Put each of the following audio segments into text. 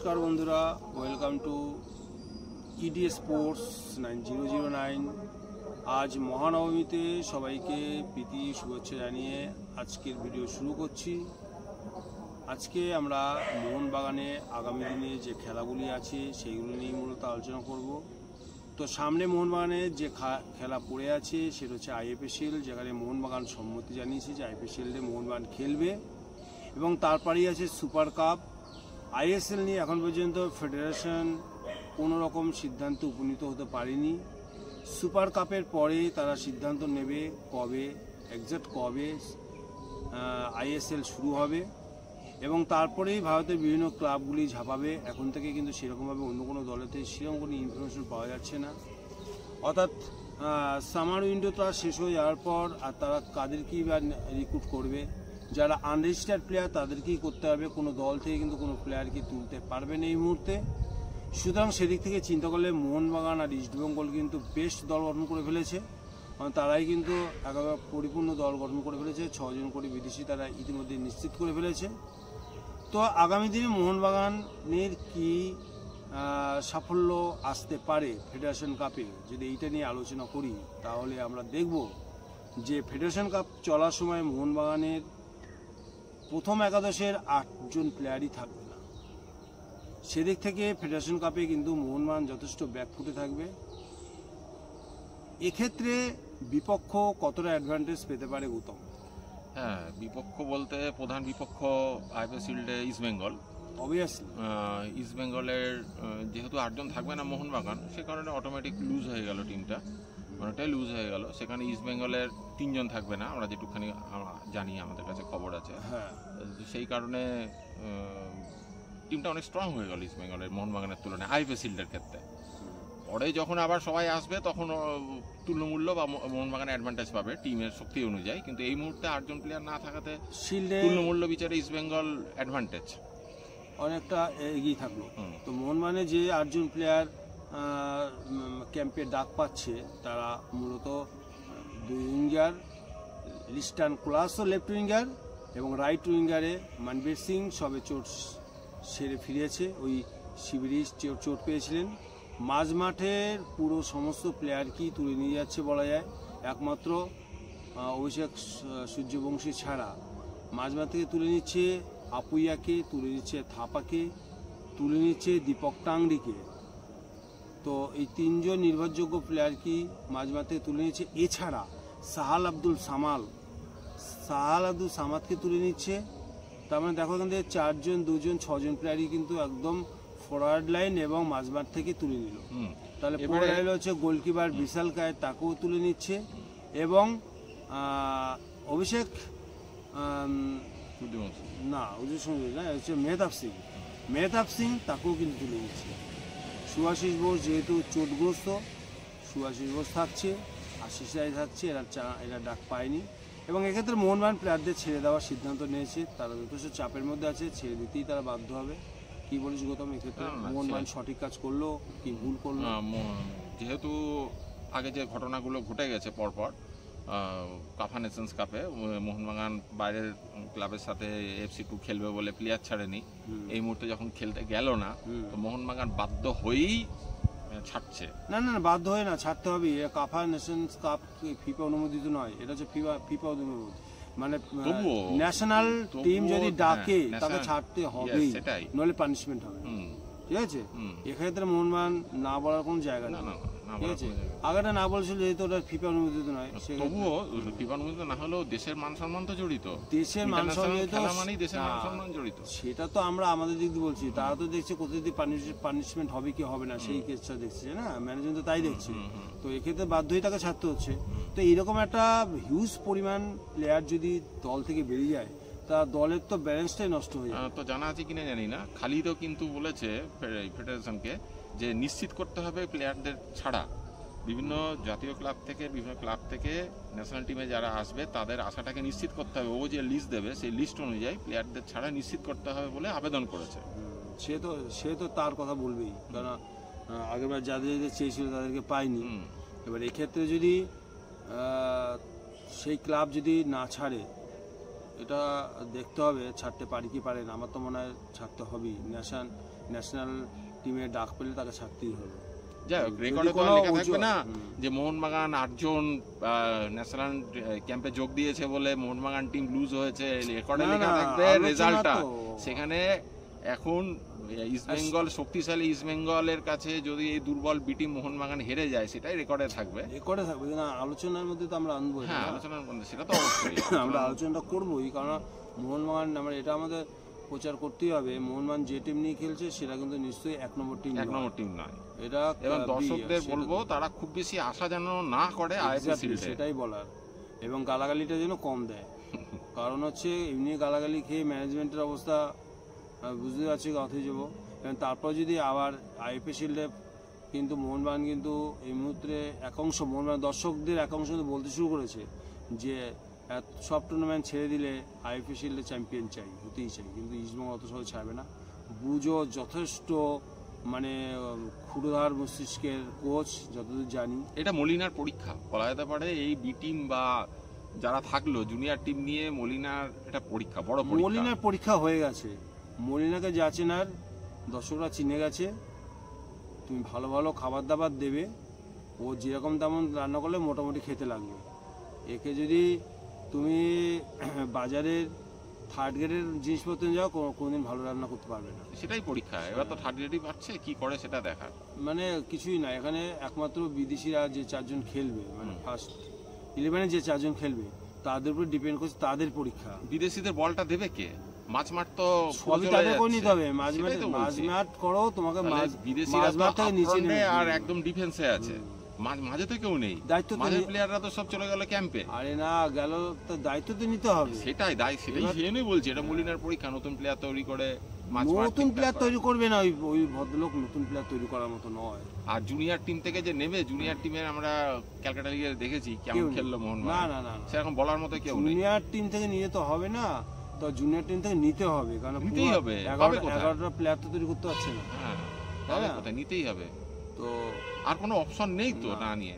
নমস্কার বন্ধুরা, welcome to ED sports 9009। আজ মহানবমীতে সবাইকে প্রীতি শুভেচ্ছা জানিয়ে আজকের ভিডিও শুরু করছি। আজকে আমরা মোহনবাগানে আগামী দিনে যে খেলাগুলি আছে সেইগুলো নিয়ে মূলত আলোচনা করব। তো সামনে মোহনবাগানে যে খেলা পড়ে আছে সেটা হচ্ছে আইএফএসএল, যেখানে মোহনবাগান সম্মতি জানিয়েছে যে আইএফএসএলে মোহনবাগান খেলবে, এবং তারপরেই আছে সুপার কাপ। আইএসএল নিয়ে এখন পর্যন্ত ফেডারেশন কোনো রকম সিদ্ধান্তে উপনীত হতে পারেনি। সুপার কাপের পরে তারা সিদ্ধান্ত নেবে কবে আইএসএল শুরু হবে, এবং তারপরেই ভারতের বিভিন্ন ক্লাবগুলি ঝাঁপাবে। এখন থেকে কিন্তু সেরকমভাবে অন্য কোনো দলেতে সেরকম কোনো ইনফরমেশন পাওয়া যাচ্ছে না। অর্থাৎ সামার উইন্ডোটা শেষ হয়ে যাওয়ার পর আর তারা কাদেরকেই বা রিক্রুট করবে, যারা আনরেজিস্টার্ড প্লেয়ার তাদেরকেই করতে হবে। কোনো দল থেকে কিন্তু কোনো প্লেয়ারকে তুলতে পারবে না এই মুহূর্তে। সুতরাং সেদিক থেকে চিন্তা করলে মোহনবাগান আর ইস্টবেঙ্গল কিন্তু বেস্ট দল গঠন করে ফেলেছে। তারাই কিন্তু একেবারে পরিপূর্ণ দল গঠন করে ফেলেছে। 6 জন করে বিদেশি তারা ইতিমধ্যে নিশ্চিত করে ফেলেছে। তো আগামী দিনে মোহনবাগানের কি সাফল্য আসতে পারে ফেডারেশন কাপে, যদি এইটা নিয়ে আলোচনা করি তাহলে আমরা দেখব যে ফেডারেশন কাপ চলার সময় মোহনবাগানের প্রথম একাদশের 8 জন প্লেয়ারই থাকবে না। সেদিক থেকে ফেডারেশন কাপে কিন্তু মোহনবাগান যথেষ্ট ব্যাকফুটে থাকবে। এক্ষেত্রে বিপক্ষ কতটা অ্যাডভান্টেজ পেতে পারে গৌতম? হ্যাঁ, বিপক্ষ বলতে প্রধান বিপক্ষ আইএফএসএলে ইস্টবেঙ্গল। অবভিয়াসলি ইস্টবেঙ্গলের যেহেতু 8 জন থাকবে না মোহনবাগান, সে কারণে অটোমেটিক লুজ হয়ে গেল, টিমটা অনেকটাই লুজ হয়ে গেল। সেখানে ইস্টবেঙ্গলের 3 জন থাকবে না, আমরা যেটুকখানি জানি, আমাদের কাছে খবর আছে। হ্যাঁ, সেই কারণে টিমটা অনেক স্ট্রং হয়ে গেল ইস্টবেঙ্গলের মোহনবাগানের তুলনায় আইএফএসএলের ক্ষেত্রে। পরে যখন আবার সবাই আসবে তখন তুল্যমূল্য বা মোহনবাগান অ্যাডভান্টেজ পাবে টিমের শক্তি অনুযায়ী, কিন্তু এই মুহূর্তে 8 জন প্লেয়ার না থাকাতে তুল্যমূল্য বিচারে ইস্টবেঙ্গল অ্যাডভান্টেজ অনেকটা এগিয়ে থাকলো। তো মোহনবাগানে যে 8 জন প্লেয়ার ক্যাম্পে ডাক পাচ্ছে তারা মূলত 2 উইঙ্গার, লিস্টান ক্লাসও লেফট উইঙ্গার, এবং রাইট উইঙ্গারে মানবীর সিং সবে চোট সেরে ফিরেছে, ওই শিবিরে চোট পেয়েছিলেন। মাঝমাঠের পুরো সমস্ত প্লেয়ারকেই তুলে নিয়ে যাচ্ছে বলা যায়, একমাত্র অভিষেক সূর্যবংশী ছাড়া মাঝমাঠ থেকে তুলে নিচ্ছে আপুইয়াকে, তুলে নিচ্ছে থাপাকে, তুলে নিচ্ছে দীপক টাংরিকে। তো এই 3 জন নির্ভরযোগ্য প্লেয়ারকেই মাঝমাঠ থেকে তুলে নিচ্ছে। এছাড়া সাহাল আব্দুল সামাদকে তুলে নিচ্ছে। তার মানে দেখো এখান থেকে 4 জন, 2 জন, 6 জন প্লেয়ারই কিন্তু একদম ফরওয়ার্ড লাইন এবং মাঝমাঠ থেকে তুলে নিল। তাহলে পরে লাইন হচ্ছে গোলকিপার বিশাল কায়, তাকেও তুলে নিচ্ছে, এবং অভিষেক হচ্ছে মেহতাব সিং তাকেও কিন্তু তুলে নিচ্ছে। সুভাশিস বোস যেহেতু চোটগ্রস্ত, সুভাশিস বোস থাকছে, আশিস রায় থাকছে, এরা ডাক পায়নি, এবং এক্ষেত্রে মোহনবাগান প্লেয়ারদের ছেড়ে দেওয়ার সিদ্ধান্ত নিয়েছে। তারা যথেষ্ট চাপের মধ্যে আছে, ছেড়ে দিতেই তারা বাধ্য হবে। কি বলিস গৌতম, এক্ষেত্রে মোহনবাগান সঠিক কাজ করলো কি ভুল করলো? যেহেতু আগে যে ঘটনাগুলো ঘটে গেছে পরপর কাফা নেশনস কাপে, মোহনবাগান বাইরের ক্লাবের সাথে FC2 খেলবে বলে প্লেয়ার ছাড়েনি। এই মুহূর্তে যখন খেলতে গেল না, তো মোহনবাগান বাধ্য হয়েই ছাড়ছে। না, বাধ্য হয়ে না, ছাড়তে হবে। কাফা নেশনস কাপ ফিফা অনুমোদিত নয়, এটা হচ্ছে ফিফা অনুমোদিত। মানে ন্যাশনাল টিম যদি ডাকে তাকে ছাড়তে হবেই, নইলে পানিশমেন্ট হবে। ঠিক আছে, এক্ষেত্রে মোহনবাগান না বলার কোনো জায়গা নেই। ঠিক আছে, আগেটা না বলছিল যেহেতু ওটা ফিফা অনুমোদিত নয়, তবুও ফিফা অনুমোদিত না হলেও দেশের মান সম্মান তো জড়িত, দেশের মান সম্মান দেশের মান সম্মান জড়িত। সেটা তো আমরা আমাদের দিক দিয়ে বলছি, তারা তো দেখছে কোথায় দিয়ে পানিশমেন্ট হবে কি হবে না, সেই কেসটা দেখছে না, ম্যানেজমেন্ট তো তাই দেখছে। তো এক্ষেত্রে বাধ্যই তাকে ছাড়তে হচ্ছে। তো এইরকম একটা হিউজ পরিমাণ প্লেয়ার যদি দল থেকে বেরিয়ে যায়, তা দলের তো ব্যালেন্সটাই নষ্ট হয়ে যায়। তো জানা আছে কিনা জানি না, খালিদও কিন্তু বলেছে ফেডারেশনকে যে নিশ্চিত করতে হবে প্লেয়ারদের ছাড়া। বিভিন্ন জাতীয় ক্লাব থেকে, বিভিন্ন ক্লাব থেকে ন্যাশনাল টিমে যারা আসবে তাদের আশাটাকে নিশ্চিত করতে হবে। ও যে লিস্ট দেবে সেই লিস্ট অনুযায়ী প্লেয়ারদের ছাড়া নিশ্চিত করতে হবে বলে আবেদন করেছে। সে তো তার কথা বলবেই, কারণ আগেরবার যাদের চেয়েছিল তাদেরকে পায়নি। এবার এক্ষেত্রে যদি সেই ক্লাব যদি না ছাড়ে, এটা দেখতে হবে ছাড়তে পারি কি পারে না। আমার তো মনে হয় ছাড়তে হবেই। ন্যাশনাল টিমে ডাক পেলে তাকে ছাড়তেই হবে। যাই হোক, রেকর্ডে তো লেখা থাকবে না যে মোহনবাগান 8 জন ন্যাশনাল ক্যাম্পে যোগ দিয়েছে বলে মোহনবাগান টিম লুজ হয়েছে। রেকর্ডে লেখা থাকবে রেজাল্টটা। সেখানে এখন ইস্টবেঙ্গল, শক্তিশালী ইস্টবেঙ্গলের কাছে যদি এই দুর্বল বি টিম মোহনবাগান হেরে যায়, সেটাই রেকর্ডে থাকবে। রেকর্ডে থাকবে না, আলোচনার মধ্যে তো আমরা আনবো। হ্যাঁ, আলোচনার মধ্যে সেটা তো অবশ্যই আমরা আলোচনাটা করবোই, কারণ মোহনবাগান আমরা এটা আমাদের প্রচার করতেই হবে। মোহনবাগান যে টিম নিয়ে খেলছে সেটা কিন্তু নিশ্চয়ই 1 নম্বর টিম নয়। এটা এবং দর্শকদের বলবো তারা খুব বেশি আশা যেন না করে আইপিএল, সেটাই বলার। এবং গালাগালিটা যেন কম দেয়, কারণ হচ্ছে এমনি গালাগালি খেয়ে ম্যানেজমেন্টের অবস্থা বুঝতে পারছি কথাই যাবো। এবং তারপর যদি আবার আইপিএল শিল্ডে কিন্তু মোহনবাগান কিন্তু এই মুহূর্তে একাংশ মোহনবাগান দর্শকদের একাংশ বলতে শুরু করেছে যে সব টুর্নামেন্ট ছেড়ে দিলে আইপিএল শিল্ডে চ্যাম্পিয়ন চাই, হতেই চাই, কিন্তু ইস্টবেঙ্গল অত সহজে ছাড়বে না। বুঝো যথেষ্ট মানে ক্ষুদ্রধার মস্তিষ্কের কোচ, যতদূর জানি। এটা মলিনার পরীক্ষা বলা যেতে পারে। এই বি টিম বা যারা থাকলো জুনিয়র টিম নিয়ে মলিনার এটা পরীক্ষা, বড় পরীক্ষা। মলিনার পরীক্ষা হয়ে গেছে। মলিনাকে যা চেনার দর্শকরা চিনে গেছে। তুমি ভালো ভালো খাবার দাবার দেবে, ও যেরকম তেমন রান্না করলে মোটামুটি খেতে লাগবে। একে যদি তুমি বাজারের থার্ড গ্রেডের জিনিসপত্র যাও, কোনোদিন ভালো রান্না করতে পারবে না। সেটাই পরীক্ষা। এবার তো থার্ড গ্রেডই পাচ্ছে, কি করে সেটা দেখা। মানে কিছুই না, এখানে একমাত্র বিদেশিরা যে 4 জন খেলবে, মানে ফার্স্ট 11-এ যে 4 জন খেলবে তাদের উপর ডিপেন্ড করছে তাদের পরীক্ষা। বিদেশিদের বলটা দেবে কে? মাঠ তো সবই তাদের করে নিতে হবে। মাঠ করো, তোমাকে মাঠ থেকে নিচে নেবে। আর একদম ডিফেন্সে আছে, মাঝে তো কেউ নেই। মাঝের প্লেয়াররা তো সব চলে গেল ক্যাম্পে। আরে না গেল, তো দায়িত্ব তো নিতে হবে। সেটাই সেটাই বলছি, এটা মলিনার পরীক্ষা। নতুন প্লেয়ার তৈরি করে, নতুন প্লেয়ার তৈরি করবে না, ওই ভদ্রলোক নতুন প্লেয়ার তৈরি করার মতো নয়। আর জুনিয়র টিম থেকে যে নেবে, জুনিয়র টিমের আমরা ক্যালকাটা লিগে দেখেছি কেমন খেললো মোহনবাগান। না সেরকম বলার মতো কেউ নেই। জুনিয়র টিম থেকে নিয়ে তো হবে না, তো জুনিয়র টিম থেকে নিতে হবে, কারণ নিতেই হবে। 11টা প্লেয়ার তো তৈরি করতে পারছে না। হ্যাঁ, কোথায় নিতেই হবে। তো আর কোনো অপশন নেই তো না নিয়ে।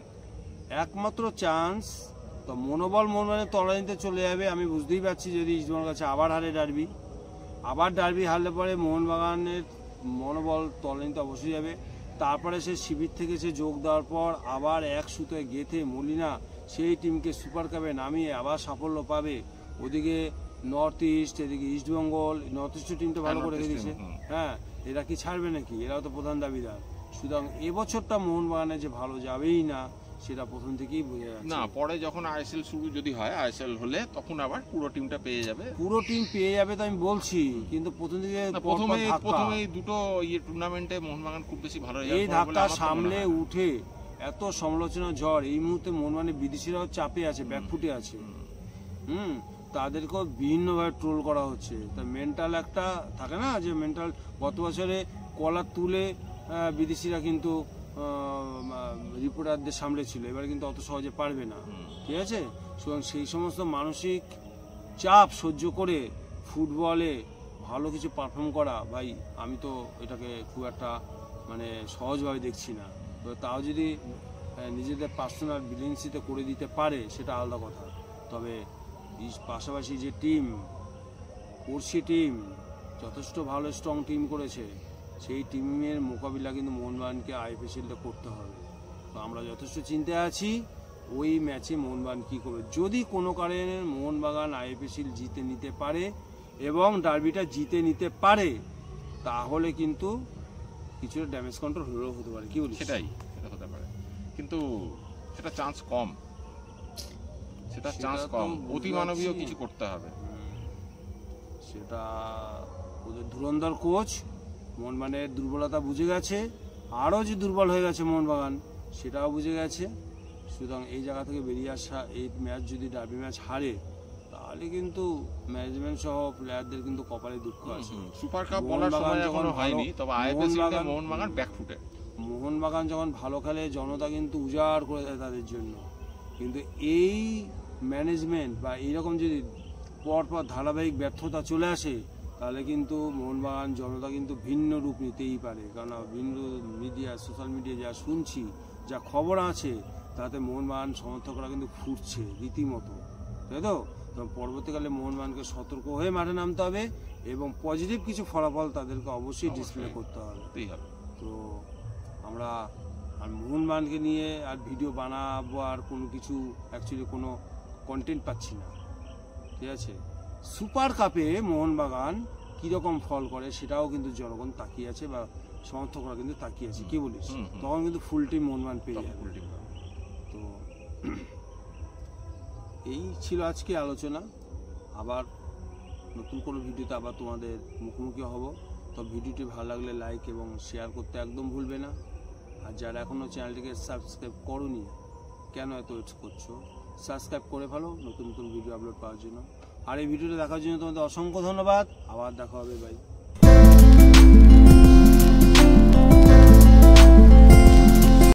একমাত্র চান্স তো মনোবল মোহনবাগানের তলানিতে চলে যাবে। আমি বুঝতেই পারছি যদি ইস্টবেঙ্গল কাছে আবার হারে ডার্বি, হারলে পরে মোহনবাগানের মনোবল তলানিতে অবশ্যই যাবে। তারপরে সে শিবির থেকে সে যোগ দেওয়ার পর আবার এক সুতোয় গেঁথে মলিনা সেই টিমকে সুপার কাপে নামিয়ে আবার সাফল্য পাবে। ওদিকে নর্থ ইস্ট, এদিকে ইস্টবেঙ্গল, নর্থ ইস্টের টিমটা ভালো করে দিয়েছে। হ্যাঁ, এরা কি ছাড়বে নাকি? এরাও তো প্রধান দাবিদার। সুতরাং এবছরটা মোহনবাগানে যে ভালো যাবেই না সেটা প্রথম থেকেই বোঝা যাচ্ছে। না, পরে যখন আইএসএল শুরু যদি হয়, আইএসএল হলে তখন আবার পুরো টিমটা পেয়ে যাবে। পুরো টিম পেয়ে যাবে তো আমি বলছি, কিন্তু প্রথম থেকে প্রথমে দুটো টুর্নামেন্টে মোহনবাগান খুব বেশি ভালো এই ধাক্কা সামলে উঠে এত সমালোচনা ঝড়। এই মুহূর্তে মোহনবাগানের বিদেশিরাও চাপে আছে, ব্যাকফুটে আছে। তাদেরকেও বিভিন্নভাবে ট্রোল করা হচ্ছে। তা মেন্টাল একটা থাকে না, যে মেন্টাল। গত বছরে কলার তুলে বিদেশিরা কিন্তু রিপোর্টারদের সামলে ছিল, এবার কিন্তু অত সহজে পারবে না। ঠিক আছে, সুতরাং সেই সমস্ত মানসিক চাপ সহ্য করে ফুটবলে ভালো কিছু পারফর্ম করা, ভাই আমি তো এটাকে খুব একটা মানে সহজভাবে দেখছি না। তো তাও যদি নিজেদের পার্সোনাল বিলিংসিতে করে দিতে পারে সেটা আলাদা কথা। তবে পাশাপাশি যে টিম পড়শি টিম যথেষ্ট ভালো স্ট্রং টিম করেছে, সেই টিমের মোকাবিলা কিন্তু মোহনবাগানকে আইপিএল শিল্ডে করতে হবে। তো আমরা যথেষ্ট চিন্তায় আছি ওই ম্যাচে মোহনবাগান কী করবে। যদি কোনো কারণে মোহনবাগান আইপিএল শিল্ড জিতে নিতে পারে এবং ডার্বিটা জিতে নিতে পারে, তাহলে কিন্তু কিছুটা ড্যামেজ কন্ট্রোল হলেও হতে পারে। কি বলি? সেটা হতে পারে, কিন্তু সেটা চান্স কম। অতি মানবীয় কিছু করতে হবে। সেটা ওদের ধুরন্ধর কোচ মোহনবাগানের দুর্বলতা বুঝে গেছে, আরও যে দুর্বল হয়ে গেছে মোহনবাগান সেটাও বুঝে গেছে। সুতরাং এই জায়গা থেকে বেরিয়ে আসা, এই ম্যাচ যদি ডার্বি ম্যাচ হারে তাহলে কিন্তু ম্যানেজমেন্ট সহ প্লেয়ারদের কিন্তু কপালে দুঃখ আছে। সুপার কাপ বলার সময় এখনো হয়নি, তবে আইপিএল মোহনবাগান ব্যাকফুটে। মোহনবাগান যখন ভালো খেলে জনতা কিন্তু উজাড় করে দেয় তাদের জন্য। কিন্তু এই ম্যানেজমেন্ট বা এইরকম যদি পরপর ধারাবাহিক ব্যর্থতা চলে আসে তাহলে কিন্তু মোহনবাগান জনতা কিন্তু ভিন্ন রূপ নিতেই পারে। কারণ ভিন্ন মিডিয়া, সোশ্যাল মিডিয়া যা শুনছি, যা খবর আছে, তাতে মোহনবাগান সমর্থকরা কিন্তু ফুটছে রীতিমতো। তাই তো? তো পরবর্তীকালে মোহনবাগানকে সতর্ক হয়ে মাঠে নামতে হবে এবং পজিটিভ কিছু ফলাফল তাদেরকে অবশ্যই ডিসপ্লে করতে হবে। তো আমরা আর মোহনবাগানকে নিয়ে আর ভিডিও বানাবো আর কোনো কিছু অ্যাকচুয়ালি কোনো কন্টেন্ট পাচ্ছি না, ঠিক আছে? সুপার কাপে মোহনবাগান কীরকম ফল করে সেটাও কিন্তু জনগণ তাকিয়ে আছে বা সমর্থকরা কিন্তু তাকিয়ে আছে, কি বলিস? তখন কিন্তু ফুল টিম মোহনবাগান পেয়ে যাবে। তো এই ছিল আজকে আলোচনা। আবার নতুন কোনো ভিডিওতে আবার তোমাদের মুখোমুখি হব। তো ভিডিওটি ভালো লাগলে লাইক এবং শেয়ার করতে একদম ভুলবে না। আর যারা এখনও চ্যানেলটিকে সাবস্ক্রাইব করোনি, কেন এত ওয়েট করছো? সাবস্ক্রাইব করে ফেলো নতুন নতুন ভিডিও আপলোড পাওয়ার জন্য। আর এই ভিডিওটা দেখার জন্য তোমাদের অসংখ্য ধন্যবাদ। আবার দেখা হবে, বাই।